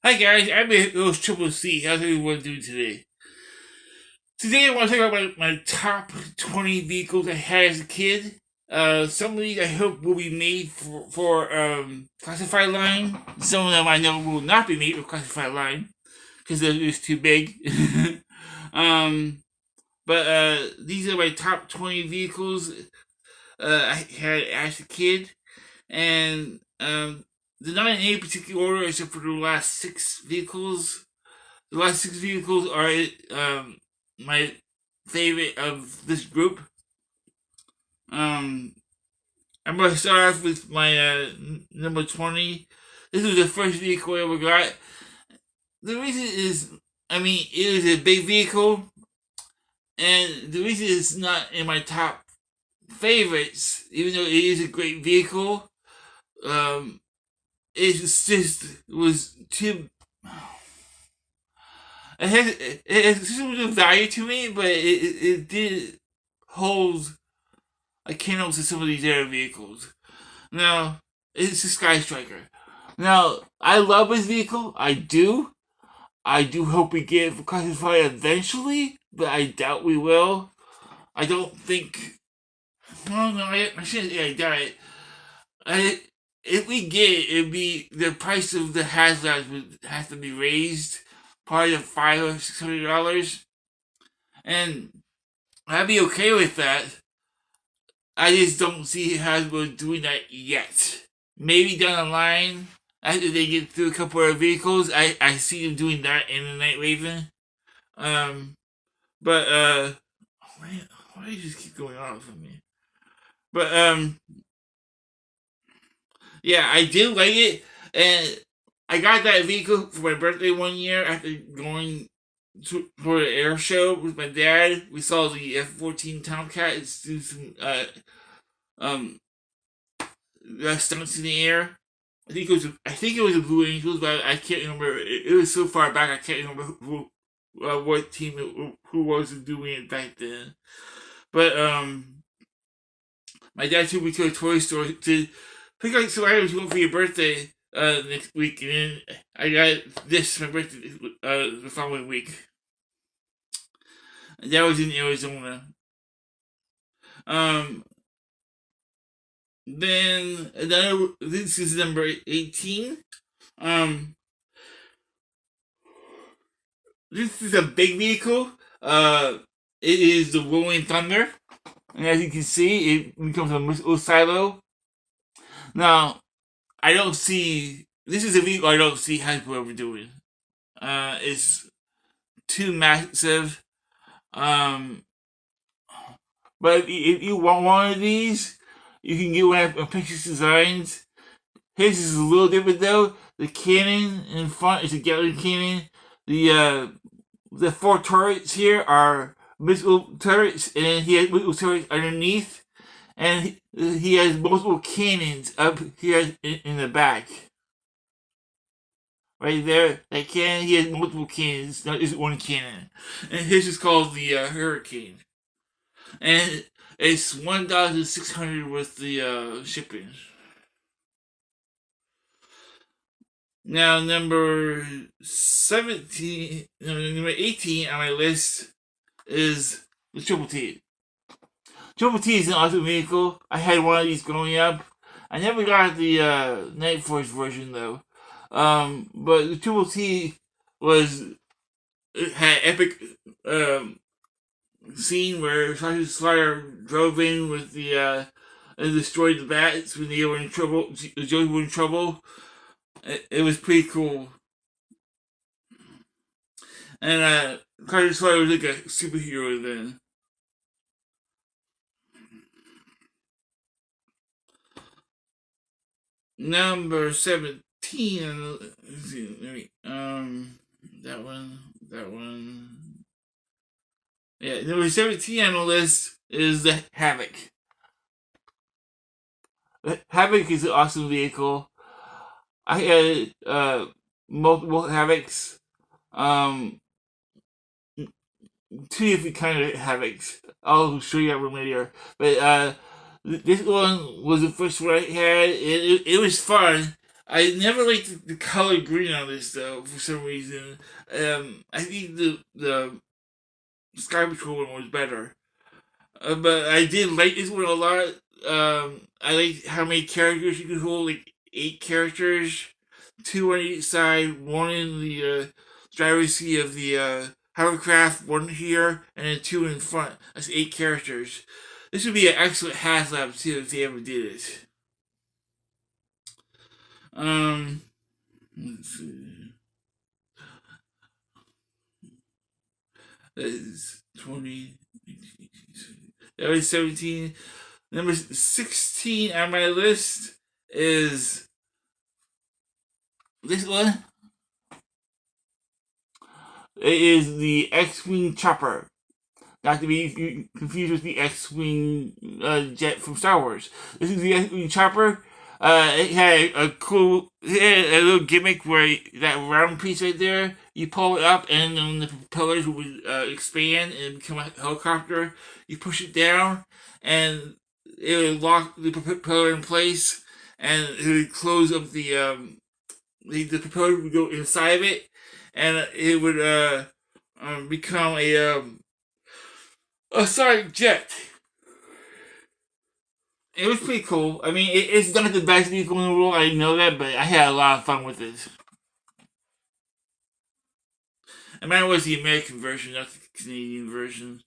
Hi guys, I'm your host Triple C. How's everyone doing today? Today I want to talk about my top 20 vehicles I had as a kid. Some of these I hope will be made for classified line. Some of them I know will not be made for classified line because they're just too big. um, but these are my top 20 vehicles I had as a kid, and they're not in any particular order except for the last six vehicles. The last six vehicles are my favorite of this group. Um, I'm going to start off with my number 20. This was the first vehicle I ever got. The reason is, I mean, it was a big vehicle, and the reason it's not in my top favorites, even though it is a great vehicle, um, it was too. It has some value to me, but it did hold a candle to some of these other vehicles. Now, it's a Sky Striker. Now, I love this vehicle. I do. I do hope we get it for classified eventually, but I doubt we will. I don't think. No, no, I shouldn't say I doubt it. If we get it, it'd be the price of the Hazards would have to be raised, probably to $500 or $600, and I'd be okay with that. I just don't see Hasbro doing that yet. Maybe down the line, after they get through a couple of vehicles, I see them doing that in the Night Raven. Um, but why do you just keep going off of me? But yeah, I did like it, and I got that vehicle for my birthday one year after going for the air show with my dad. We saw the F-14 Tomcat do some um stunts in the air. I think it was the Blue Angels, but I can't remember. It was so far back I can't remember what team who was doing it back then. But my dad took me to a toy store to pick up some items you want for your birthday next week, and then I got this for my birthday the following week. And that was in Arizona. Um, then another. This is number 18. Um, this is a big vehicle. It is the Rolling Thunder, and as you can see, it becomes a missile silo. Now, I don't see. This is a vehicle I don't see Hasbro ever doing. It's too massive. Um, but if you want one of these, you can get one of Pictures Designs. His is a little different though. The cannon in front is a Gatling cannon. The four turrets here are missile turrets, and he has missile turrets underneath, and he has multiple cannons up here in the back. Right there, that cannon, he has multiple cannons, not just one cannon. And his is called the Hurricane. And it's 1,600 with the shipping. Now, number 17, no, number 18 on my list is the Triple T. Triple T is an awesome vehicle. I had one of these growing up. I never got the Night Force version though. But the Triple T was it had epic um, scene where Sergeant Slaughter drove in with the and destroyed the bats when they were in trouble. The Joes were in trouble. It was pretty cool. And Sergeant Slaughter was like a superhero then. Number 17. Let's see, that one. Yeah, number 17 on the list is the Havoc. The Havoc is an awesome vehicle. I had multiple Havocs. Um, Two different kind of Havocs. I'll show you that one later. But this one was the first one I had. It was fun. I never liked the color green on this though for some reason. I think the Sky Patrol one was better. But I did like this one a lot. I like how many characters you could hold, like 8 characters, 2 on each side, one in the driver's seat of the hovercraft, one here, and then 2 in front. That's 8 characters. This would be an excellent HasLab too if they ever did it. Let's see. That is 20. That was 17. Number 16 on my list is this one. It is the X-Wing Chopper. Not to be confused with the X-Wing jet from Star Wars. This is the X-Wing Chopper. It had a little gimmick where that round piece right there, you pull it up and then the propellers would expand and become a helicopter. You push it down and it would lock the propeller in place and it would close up the propeller would go inside of it and it would become a sonic jet. It was pretty cool. I mean, it's not the best vehicle in the world, I know that, but I had a lot of fun with it. And mine was the American version, not the Canadian version.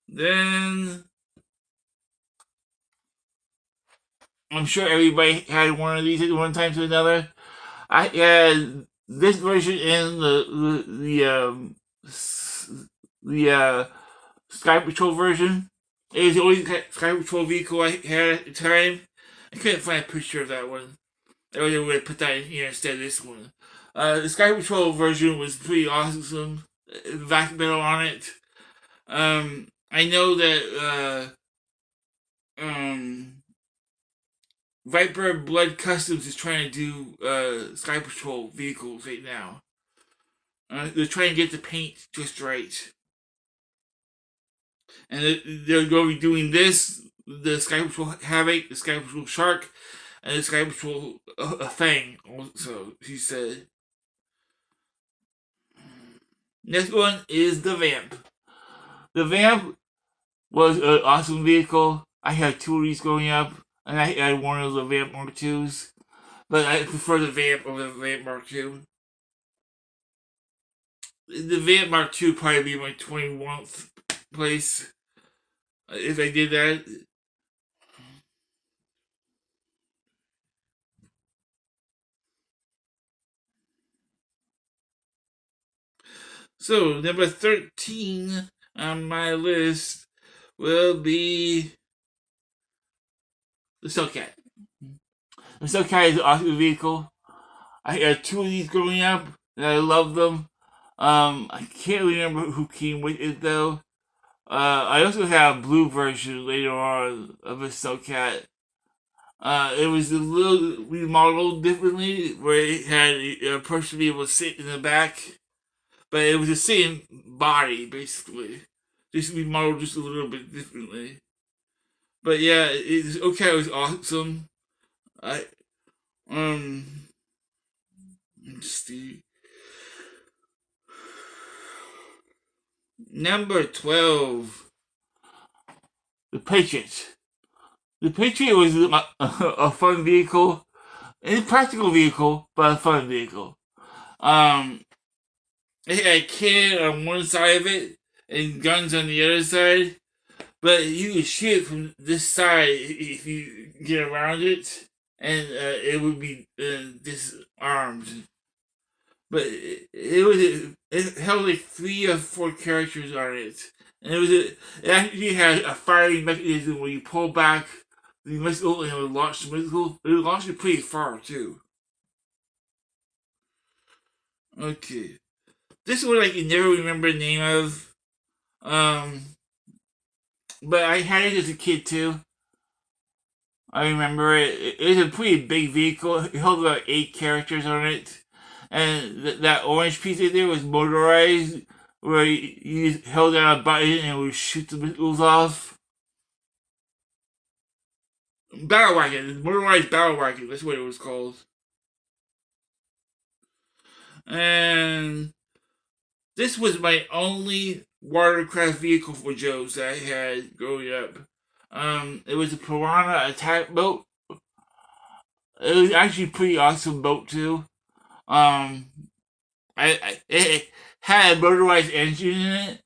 Then I'm sure everybody had one of these at one time to another. I had this version and the Sky Patrol version. It was the only Sky Patrol vehicle I had at the time. I couldn't find a picture of that one. I would have put that in here instead of this one. The Sky Patrol version was pretty awesome. Vac metal on it. I know that Viper Blood Customs is trying to do Sky Patrol vehicles right now. They're trying to get the paint just right. And they're going to be doing this, the Sky Patrol Havoc, the Sky Patrol Shark, and the Sky Patrol Fang also, he said. Next one is the Vamp. The Vamp was an awesome vehicle. I had 2 of these growing up, and I had one of the Vamp Mark IIs. But I prefer the Vamp over the Vamp Mark II. The Vamp Mark II would probably be my 21st place if I did that. So, number 13 on my list will be the Cellcat. The Cellcat is an awesome vehicle. I had 2 of these growing up, and I love them. I can't remember who came with it though. I also have a blue version later on of a Cellcat. It was a little remodeled differently, where it had a person be able to sit in the back, but it was the same body basically, just remodeled just a little bit differently. But yeah, it's okay. It was awesome. I let's see. Number 12, the Patriot. The Patriot was a fun vehicle, a practical vehicle, but a fun vehicle. It had a cannon on one side of it and guns on the other side, but you could shoot it from this side if you get around it, and it would be disarmed. But it held like 3 or 4 characters on it, and it actually had a firing mechanism where you pull back the missile and it would launch the missile. It would launch it pretty far too. Okay, this one I can never remember the name of, but I had it as a kid too. I remember it. It was a pretty big vehicle. It held about 8 characters on it. And that orange piece right there was motorized, where you held down a button and it would shoot the missiles off. Battle Wagon, motorized Battle Wagon. That's what it was called. And this was my only watercraft vehicle for Joe's that I had growing up. It was a Piranha attack boat. It was actually a pretty awesome boat too. Um, it had a motorized engine in it.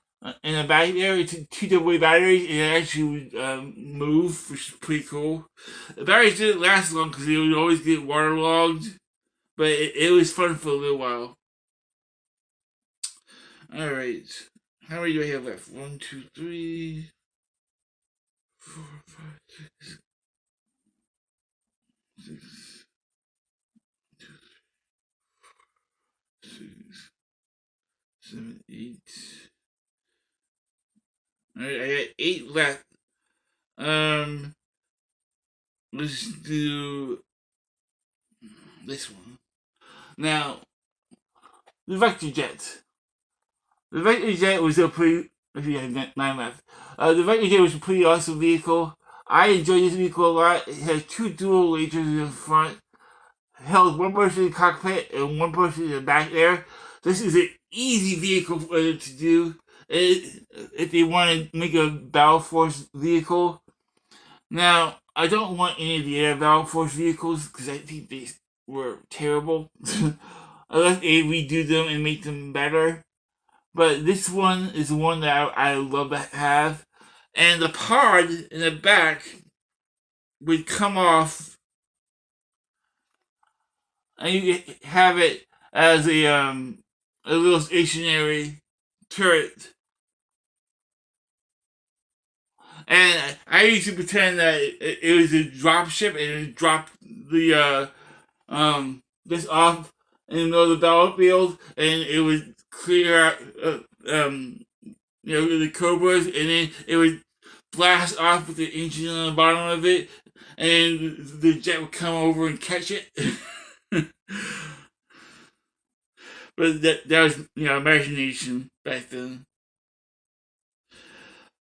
In the back there, it's two double batteries, and it actually would move, which is pretty cool. The batteries didn't last long because they would always get waterlogged, but it was fun for a little while. Alright, how many do I have left? 1, 2, 3, 4, 5, 6, 6, 6, 7, 8. Alright, I got 8 left. Let's do this one. Now, the Vector Jet. The Vector Jet was a pretty. If you had 9 left. The Vector Jet was a pretty awesome vehicle. I enjoyed this vehicle a lot. It had 2 dual lasers in the front. It held 1 person in the cockpit and 1 person in the back there. This is an easy vehicle for them to do. If they want to make a Battle Force vehicle. Now, I don't want any of the other Battle Force vehicles because I think they were terrible. Unless they redo them and make them better. But this one is the one that I love to have. And the pod in the back would come off, and you could have it as a little stationary turret. And I used to pretend that it was a drop ship, and it dropped the this off in the middle of the battlefield, and it would clear out the Cobras, and then it would blast off with the engine on the bottom of it, and the jet would come over and catch it. But that was imagination back then.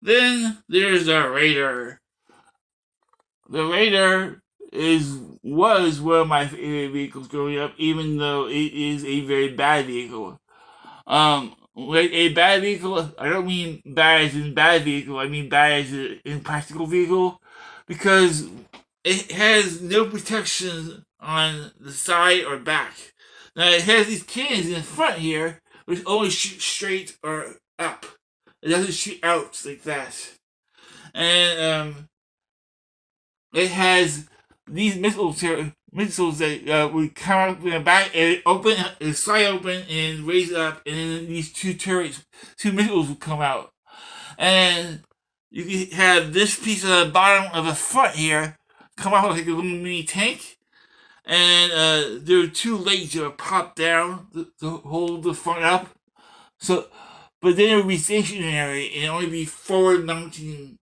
Then there's the Raider. The Raider was one of my favorite vehicles growing up, even though it is a very bad vehicle. Like a bad vehicle, I don't mean bad as in bad vehicle, I mean bad as an impractical vehicle, because it has no protection on the side or back. Now it has these cannons in the front here, which only shoot straight or up. It doesn't shoot out like that. And it has these missiles that would come up in the back and slide open and raise up, and then these 2 missiles would come out. And you could have this piece of the bottom of the front here come out like a little mini tank. And there are 2 legs that would pop down to hold the front up. So, but then it would be stationary and only be forward mounting.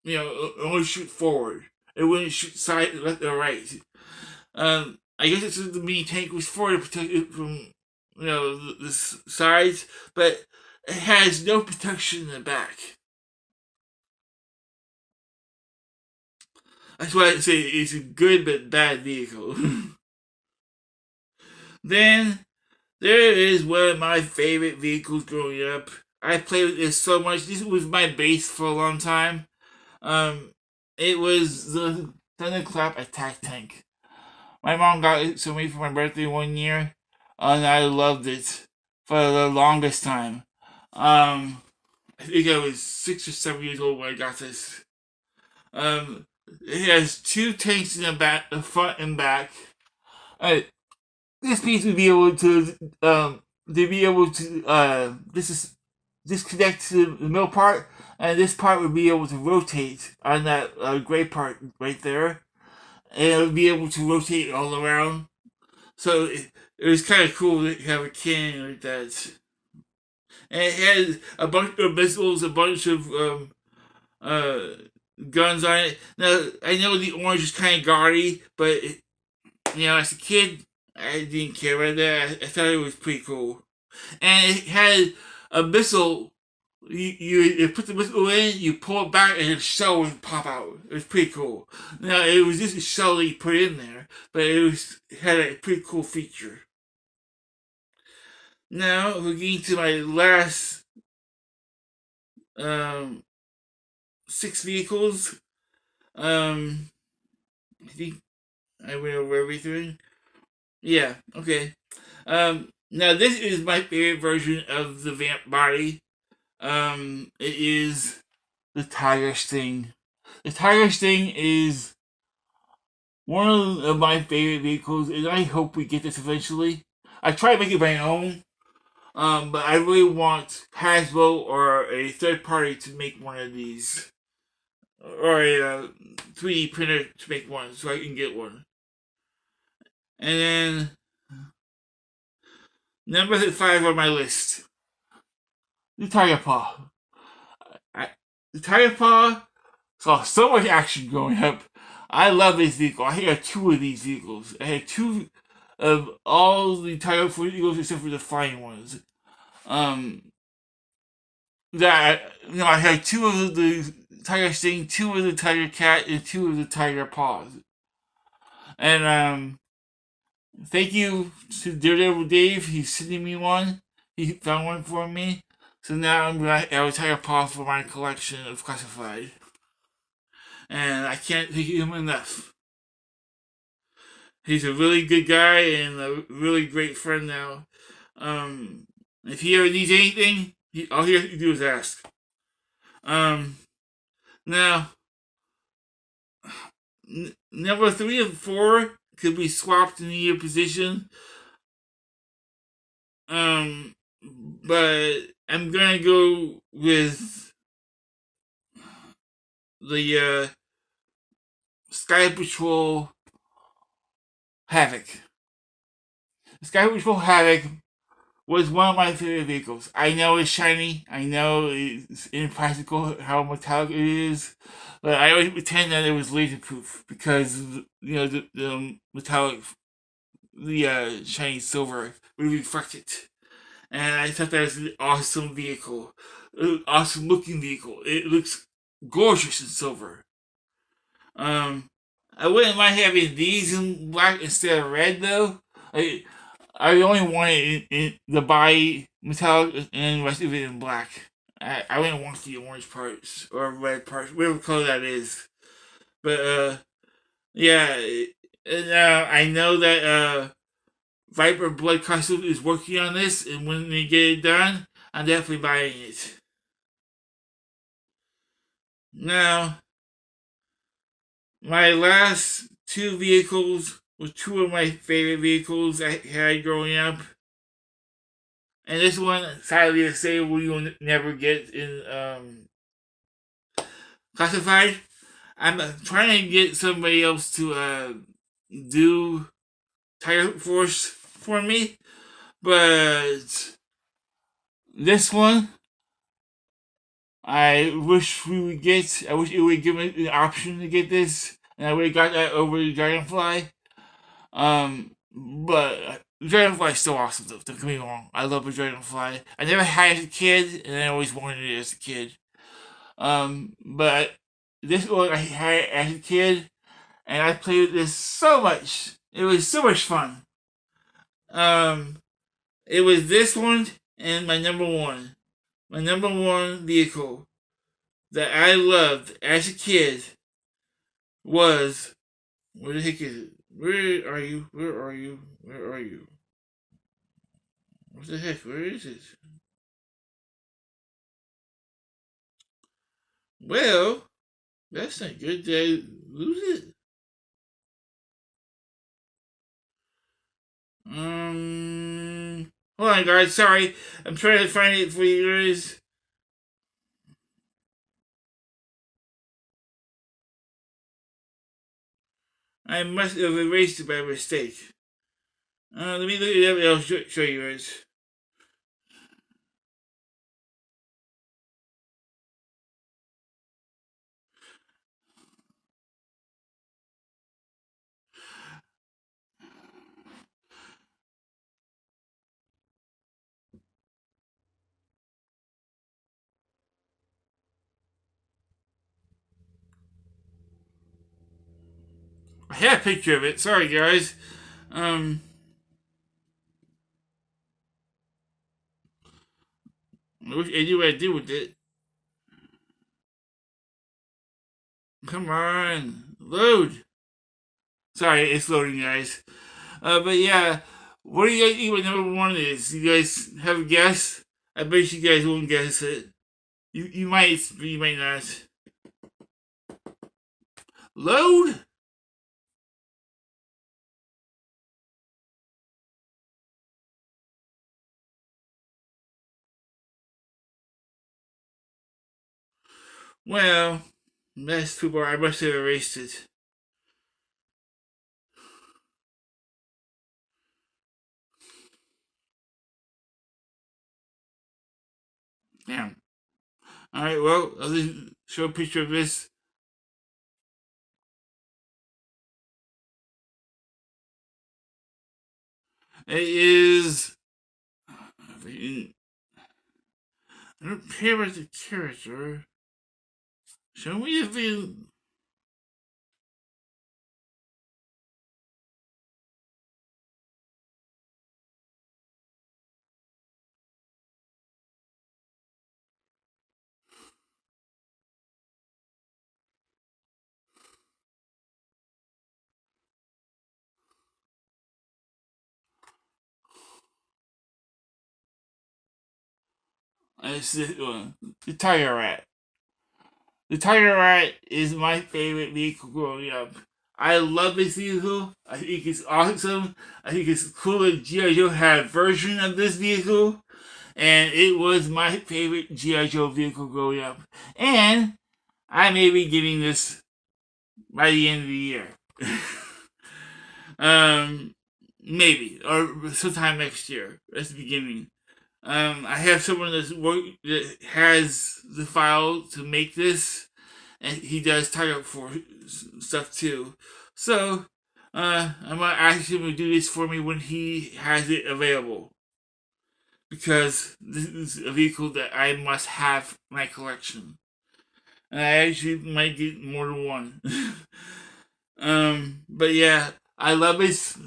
Only shoot forward. It wouldn't shoot side, left, or right. I guess it's the mini tank was for to protect it from, the sides, but it has no protection in the back. That's why I say it's a good but bad vehicle. Then there is one of my favorite vehicles growing up. I played with this so much. This was my base for a long time. It was the Thunderclap Attack Tank. My mom got it to me for my birthday one year, and I loved it for the longest time. I think I was 6 or 7 years old when I got this. It has 2 tanks in the back, the front and back. This piece would be able to, this connect to the middle part, and this part would be able to rotate on that gray part right there, and it would be able to rotate all around. So it was kind of cool to have a cannon like that. And it has a bunch of missiles, a bunch of guns on it. Now, I know the orange is kind of gaudy, but as a kid, I didn't care about that. I thought it was pretty cool. And it had a missile you put the missile in, you pull it back, and the shell would pop out. It was pretty cool. Now it was just a shell that you put in there, but it had a pretty cool feature. Now we're getting to my last um, 6 vehicles. I think I went over everything. Yeah, okay. Now this is my favorite version of the vamp body. It is the Tiger Sting. The Tiger Sting is one of my favorite vehicles, and I hope we get this eventually. I try to make it my own, but I really want Hasbro or a third party to make one of these, or a 3D printer to make one, so I can get one. And then number 5 on my list, the Tiger Paw. The Tiger Paw saw so much action growing up. I love this vehicle. I had 2 of these vehicles. I had 2 of all the Tiger Force vehicles except for the flying ones. Um, I had 2 of the Tiger Sting, 2 of the Tiger Cat, and 2 of the Tiger Paws. And thank you to Daredevil Dave. He's sending me one. He found one for me. So now I'm gonna have a Tiger Paw for my collection of classified. And I can't thank him enough. He's a really good guy and a really great friend now. If he ever needs anything, all he has to do is ask. Now, number 3 and 4 could be swapped in either position. But I'm gonna go with the Sky Patrol Havoc. Sky Patrol Havoc was one of my favorite vehicles. I know it's shiny. I know it's impractical how metallic it is, but I always pretend that it was laser proof because the metallic, the shiny silver would reflect it. And I thought that was an awesome vehicle, awesome looking vehicle. It looks gorgeous in silver. I wouldn't mind having these in black instead of red though. I only want it in the body metallic and the rest of it in black. I wouldn't want the orange parts or red parts, whatever color that is. But yeah, and, I know that Viper Blood Custom is working on this, and when they get it done, I'm definitely buying it. Now, my last 2 vehicles were 2 of my favorite vehicles I had growing up. And this one, sadly to say, we will never get in classified. I'm trying to get somebody else to do Tiger Force for me, but this one, I wish we would get. I wish it would give me the option to get this, and I would have got that over the Dragonfly. But Dragonfly is still awesome though. Don't get me wrong. I love a Dragonfly. I never had it as a kid, and I always wanted it as a kid. But this one I had it as a kid, and I played with this so much. It was so much fun. Um, it was this one and my number one. My number one vehicle that I loved as a kid was, where the heck is it? Where are you? Where are you? Where are you? What the heck? Where is it? Well, that's not good. Did I lose it? Hold on, guys. Sorry, I'm trying to find it for you guys. I must have erased it by mistake. Let me look it up and I'll show you guys. I have a picture of it. Sorry, guys. I wish I knew what I did with it. Come on, load. Sorry, it's loading, guys. But yeah, what do you guys think what number one is? You guys have a guess? I bet you guys won't guess it. You might, but you might not. Load? Well, that's too bad. I must have erased it. Damn. Alright, well, I'll just show a picture of this. It is. I don't care about the character. Show me if it. It's the Tiger Rat. The Tiger Rat is my favorite vehicle growing up. I love this vehicle. I think it's awesome. I think it's cool that G.I. Joe had a version of this vehicle. And it was my favorite G.I. Joe vehicle growing up. And I may be getting this by the end of the year. Maybe. Or sometime next year. That's the beginning. I have someone that has the file to make this, and he does title for stuff too. So, I'm gonna ask him to do this for me when he has it available, because this is a vehicle that I must have in my collection, and I actually might get more than one. But yeah, I love this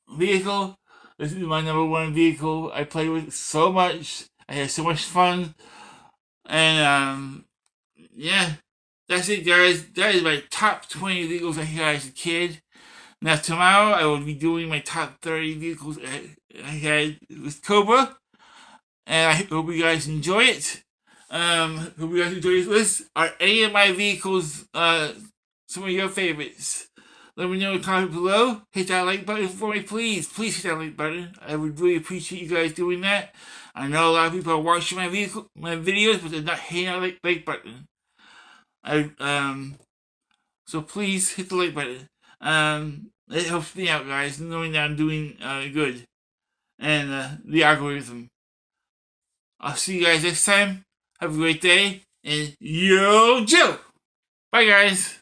vehicle. This is my number one vehicle. I play with so much. I had so much fun. And yeah, that's it, guys. That is my top 20 vehicles I had as a kid. Now tomorrow I will be doing my top 30 vehicles I had with Cobra. And I hope you guys enjoy it. Hope you guys enjoy this list. Are any of my vehicles some of your favorites? Let me know in the comments below. Hit that like button for me, please. Please hit that like button. I would really appreciate you guys doing that. I know a lot of people are watching my videos, but they're not hitting that like button. So please hit the like button. It helps me out, guys, knowing that I'm doing good. And the algorithm. I'll see you guys next time. Have a great day. And yo, Joe! Bye, guys.